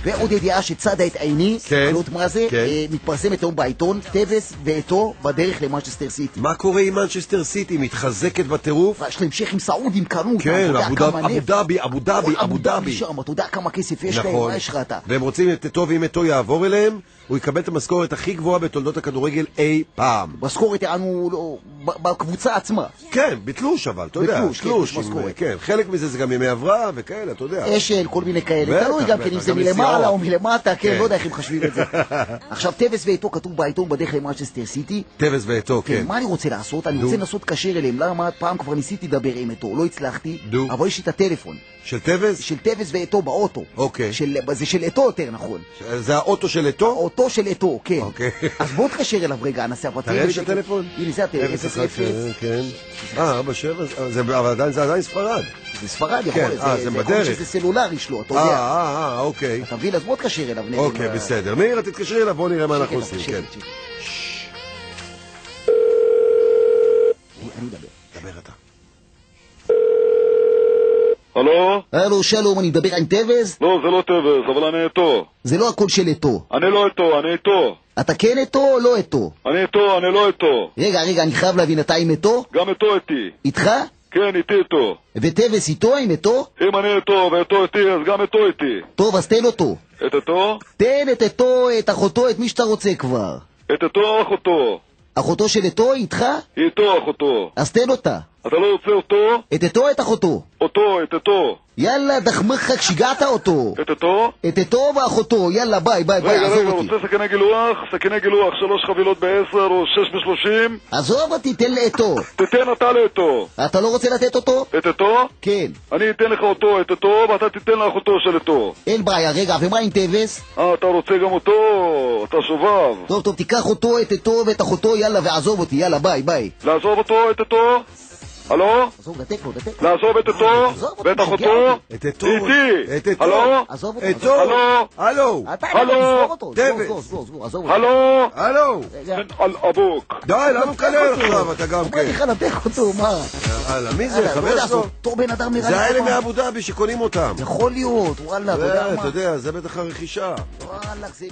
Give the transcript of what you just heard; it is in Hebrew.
ועוד ידיעה שצדה את עיני, כן. חלות מה זה, כן. מתפרסמת היום בעיתון, טווס ואתו בדרך למנצ'סטר סיטי. מה קורה עם מנצ'סטר סיטי? מתחזקת בטירוף? יש להם שייכים סעודים קנו אותם, כן, אתה יודע כמה אבו נפט. דאבי, אבו דאבי, אבו דאבי. שם, אתה יודע כמה כסף יש להם, נכון. מה יש לך אתה? והם רוצים את אתו, ואם אתו יעבור אליהם, הוא יקבל את המשכורת הכי גבוהה בתולדות הכדורגל אי פעם. משכורת יענו בקבוצה עצמה. כן, בתלוש אבל, אתה יודע. בתלוש, כן, תלוש, משכורת. כן, חלק מזה זה גם ימי הבראה וכאלה, אתה יודע. אשל, כל מיני כאלה. בטח, תלוי גם בטח, כן אם זה גם מלמעלה נסיעות. או מלמטה, כן, כן. לא יודע איך הם חשבים את זה. עכשיו, טווס ואתו כתוב בעיתון בדרך למנצ'סטר סיטי. טווס ואתו, כן. מה אני רוצה לעשות? אני רוצה לנסות לקשר אליהם. למה? פעם כבר ניסיתי לדבר עם אתו, לא הצלחתי, נו. אבל יש לי את הטלפון. של טווס? של טווס ואתו באוטו. אוקיי. זה של אתו יותר נכון. זה האוטו של אתו? האוטו של אתו, כן. אוקיי. אז בוא תקשר אליו רגע, נעשה הפרטים. תראה לי את הטלפון. הנה, זה הטלפון. 010, כן. 47, אבל זה עדיין ספרד. זה ספרד, יכול כן, להיות. זה בדרך. יכול להיות שזה סלולרי שלו, אתה יודע. אוקיי. אתה מבין? אז בוא תקשר אליו. אוקיי, בסדר. מאיר, תתקשרי אליו, בוא נראה מה אנחנו עושים. כן. אני אדבר. דבר אתה. הלו? הלו, שלום, אני מדבר עם טווס? לא, זה לא טווס, אבל אני איתו. זה לא הכל של אתו. אני לא איתו, אני איתו. אתה כן אתו או לא אתו? אני איתו, אני לא איתו. רגע, אני חייב להבין, אתה עם אתו? גם איתו איתי. איתך? כן, איתי איתו. וטווס איתו עם אתו? אם אני איתו ואיתו איתי, אז גם איתו איתי. טוב, אז תן אותו. את איתו? תן את אתו, את אחותו, את מי שאתה רוצה כבר. את איתו או אחותו? אחותו של אתו איתך? איתו אחותו. אז תן אותה. אתה לא רוצה אותו? את אתו או את אחותו? אותו, את איתו. יאללה, דחמך, שיגעת אותו. את איתו? את אתו ואחותו, יאללה, ביי, רגע, עזוב אותי. רוצה סכיני גילוח? סכיני גילוח, 3 חבילות ב10 או 6 ב30? עזוב אותי, תן לאתו. תיתן אתה לאתו. אתה לא רוצה לתת אותו? את איתו? כן. אני אתן לך אותו, את איתו, ואתה תיתן לאחותו של איתו. אין בעיה, רגע, ומה עם טווס? אתה רוצה גם אותו? אתה שובב. טוב, תיקח אותו, את אתו ואת אחותו, יאללה, ועזוב אותי, יאללה, ביי. לעזוב אותו, את איתו? הלו? עזוב, דתק לו. לעזוב את איתו? ואת אחותו? את אתו. איתי! את אתו. הלו? עזוב אותו. אתו. הלו? הלו. אתה הלו? תסגור אותו. טווס. סגור, עזוב אותו. הלו? הלו. על אבוק. די, למה מקלל עכשיו? אתה גם אומר כן. לך לדק אותו, מה? הלאה, מי זה? חבר שלו? אותו בן אדם נראה זה לי האלה כמה. מאבו דאבי שקונים אותם. יכול להיות, וואלה, אתה יודע מה? אתה יודע, זה בטח הרכישה. וואלה, זה...